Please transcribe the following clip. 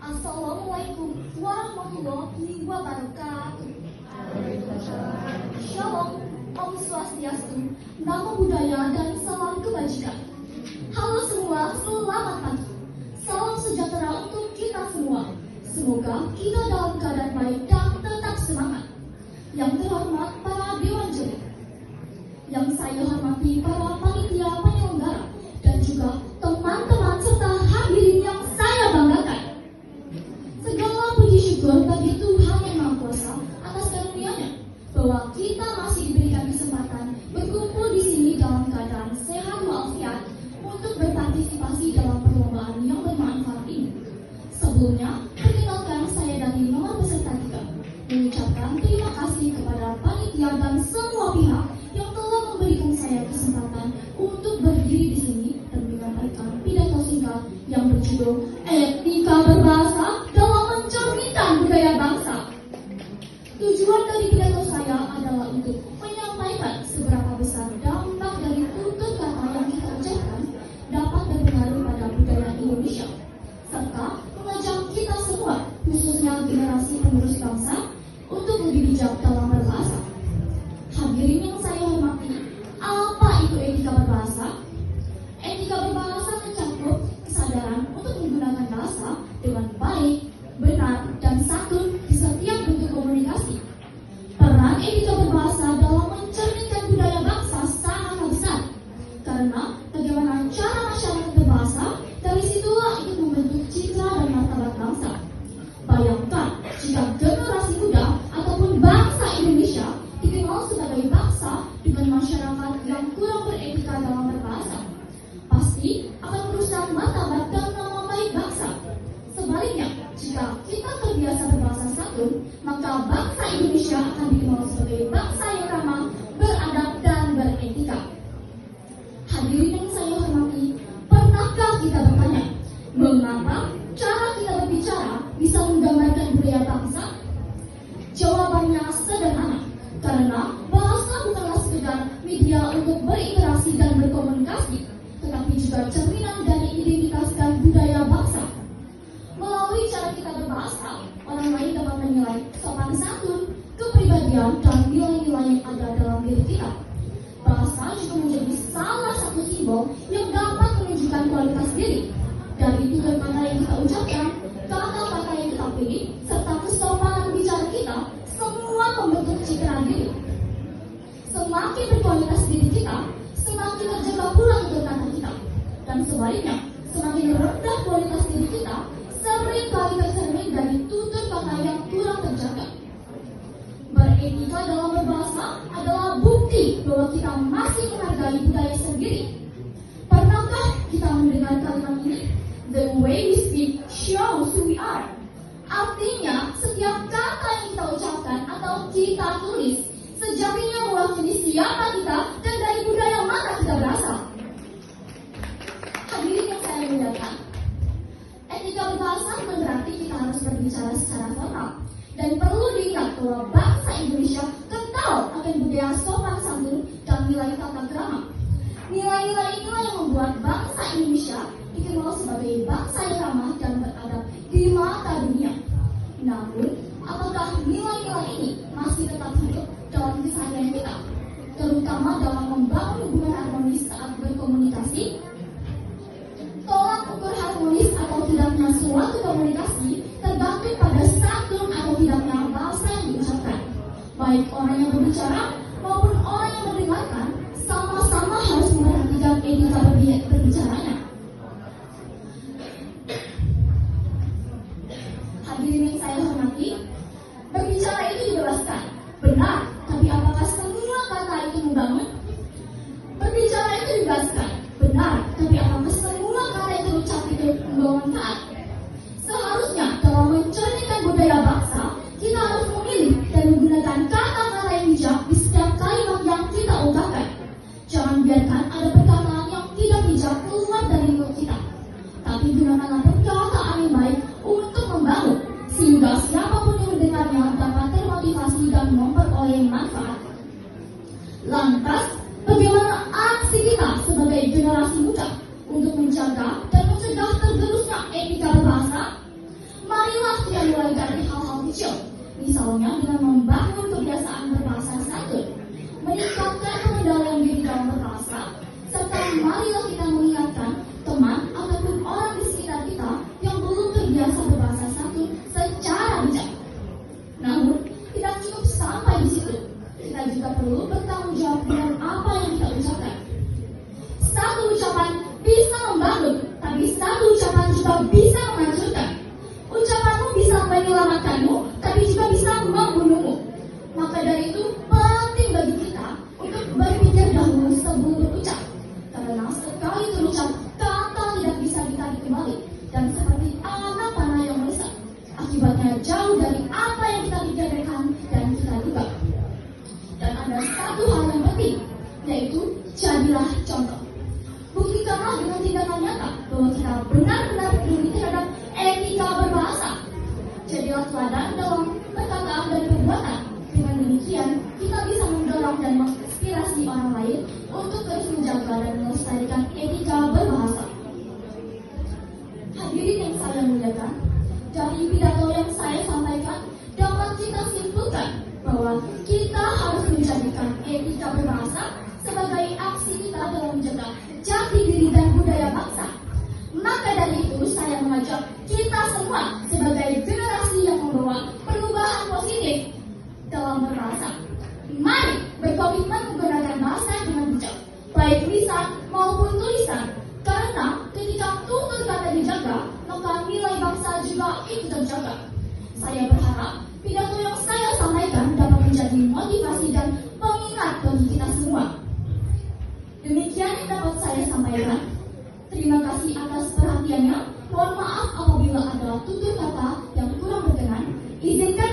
Assalamualaikum warahmatullahi wabarakatuh. Shalom, Om Swastiastu, Namo Buddhaya dan salam kebajikan. Halo semua, selamat pagi. Salam sejahtera untuk kita semua. Semoga kita dalam keadaan baik dan tetap semangat. Yang terhormat para Dewan Juri, yang saya hormati para panitia penyelenggara, dan juga teman-teman serta hadirin yang saya banggakan. Segala puji syukur bagi Tuhan Yang Maha Kuasa atas karunia-Nya bahwa kita masih diberikan kesempatan berkumpul di sini dalam keadaan sehat walafiat untuk berpartisipasi dalam perlombaan yang bermanfaat ini. Sebelumnya, perkenalkan saya dari nomor peserta 3, mengucapkan terima kasih kepada panitia dan semua pihak yang telah memberikan saya kesempatan untuk berdiri di sini dan menyampaikan pidato singkat yang berjudul Etika Berbahasa dalam Mencerminkan Budaya Bangsa. Tujuan dari pidato saya adalah untuk menyampaikan seberapa besar dampak dari tutur kata yang kita ucapkan dapat berpengaruh pada budaya Indonesia, serta mengajak kita semua, khususnya generasi penerus bangsa, untuk lebih bijak dalam berbahasa. Hadirin yang saya hormati, apa itu etika berbahasa? Etika berbahasa mencakup kesadaran untuk menggunakan bahasa dengan baik, benar, dan santun di setiap bentuk komunikasi. Peran etika berbahasa dalam mencerminkan budaya bangsa sangat besar, karena bagaimana cara masyarakat berbahasa, dari situlah ikut membentuk citra dan martabat bangsa. Bayangkan jika generasi muda ataupun bangsa Indonesia dikenal sebagai bangsa dengan masyarakat yang kurang beretika dalam berbahasa, pasti akan merusak martabat dan nama baik bangsa. Sebaliknya, jika kita terbiasa berbahasa santun, maka bangsa Indonesia akan dikenal sebagai bangsa yang ramah, beradab, dan beretika. Hadirin yang saya hormati, pernahkah kita bertanya, mengapa cara kita berbicara bisa menggambarkan budaya bangsa? Jawabannya sederhana, karena bahasa bukanlah sekedar media untuk berinteraksi dan berkomunikasi, tetapi juga cerminan dari identitas dan budaya bangsa. Melalui cara kita berbahasa, orang lain dapat menilai sopan santun, kepribadian, dan nilai-nilai yang ada dalam diri kita. Bahasa juga menjadi salah satu simbol yang dapat menunjukkan kualitas diri. Dari tutur kata yang kita ucapkan, kata-kata yang kita pilih, serta kesopanan bicara kita, semua membentuk citra diri. Semakin berkualitas diri kita, semakin terjaga pula tutur kata kita. Dan sebaliknya, semakin rendah kualitas diri kita, sering kali tercermin dari tutur kata yang kurang terjaga. Beretika dalam berbahasa adalah bukti bahwa kita masih menghargai budaya sendiri. Pernahkah kita mendengar kalimat ini? The way we speak shows who we are. Artinya, setiap kata yang kita ucapkan atau kita tulis sejatinya mewakili siapa kita dan dari budaya mana kita berasal. Hadirin yang saya muliakan, etika berbahasa bukan berarti kita harus berbicara secara formal. Dan perlu diingat bahwa bangsa Indonesia kental akan budaya sopan santun dan nilai tata krama. Nilai-nilai inilah yang membuat bangsa Indonesia dikenal sebagai bangsa yang ramah dan beradab di mata dunia. Namun, apakah nilai-nilai ini masih tetap hidup dalam keseharian kita, terutama dalam membangun hubungan harmonis saat berkomunikasi? Tolak ukur harmonis atau tidaknya suatu komunikasi tergantung pada santun atau tidaknya bahasa yang diucapkan. Baik orang yang berbicara maupun orang yang mendengarkan sama-sama harus memperhatikan etika berbicaranya. Hadirin yang saya hormati, berbicara itu dibebaskan, benar, tapi apakah semua kata itu membangun? Berbicara itu dibebaskan, benar, tapi apakah semua kata yang terucap itu membawa manfaat? Seharusnya dalam mencerminkan budaya bangsa, kita harus bagaimana perkataan yang baik untuk membangun, sehingga siapapun yang mendengarnya dapat termotivasi dan memperoleh manfaat. Lantas, bagaimana aksi kita sebagai generasi muda untuk menjaga dan mencegah tergerusnya etika berbahasa? Marilah kita mulai dari hal-hal kecil, misalnya dengan membangun kebiasaan berbahasa santun, meningkatkan pengendalian diri dalam berbahasa, serta marilah kita mengingatkan teman ataupun orang di sekitar kita yang belum terbiasa berbahasa santun secara bijak. Namun, tidak cukup sampai di situ. Kita juga perlu bertanggung jawab dengan apa yang kita ucapkan. Satu ucapan bisa membangun, tapi satu ucapan juga bisa menghancurkan. Ucapanmu bisa menyelamatkanmu, tapi juga bisa membunuhmu. Maka dari itu penting bagi kita untuk berpikir dahulu sebelum berucap. Karena sekali terucap, kata tidak bisa ditarik kembali. Dan seperti anak panah yang meresap, akibatnya jauh dari apa yang kita pikirkan dan kita duga. Dan ada satu hal yang penting, yaitu jadilah contoh. Buktikanlah dengan tindakan nyata bahwa kita benar-benar peduli terhadap etika berbahasa. Jadilah teladan dalam perkataan dan perbuatan. Dengan demikian, kita bisa mendorong dan menginspirasi orang lain untuk terus menjaga dan melestarikan etika berbahasa. Hadirin yang saya muliakan, dari pidato yang saya sampaikan dapat kita simpulkan bahwa kita harus menjadikan etika berbahasa sebagai aksi kita dalam menjaga jati diri dan budaya bangsa. Maka dari itu saya mengajak kita semua sebagai generasi yang membawa perubahan positif dalam berbahasa. Mari berkomitmen menggunakan bahasa dengan bijak, baik lisan maupun tulisan. Karena ketika tutur kata dijaga, maka nilai bangsa juga ikut terjaga. Saya berharap pidato yang saya sampaikan dapat menjadi motivasi dan pengingat bagi kita semua. Demikian yang dapat saya sampaikan. Terima kasih atas perhatiannya. Mohon maaf apabila ada tutur kata yang kurang berkenan. Izinkan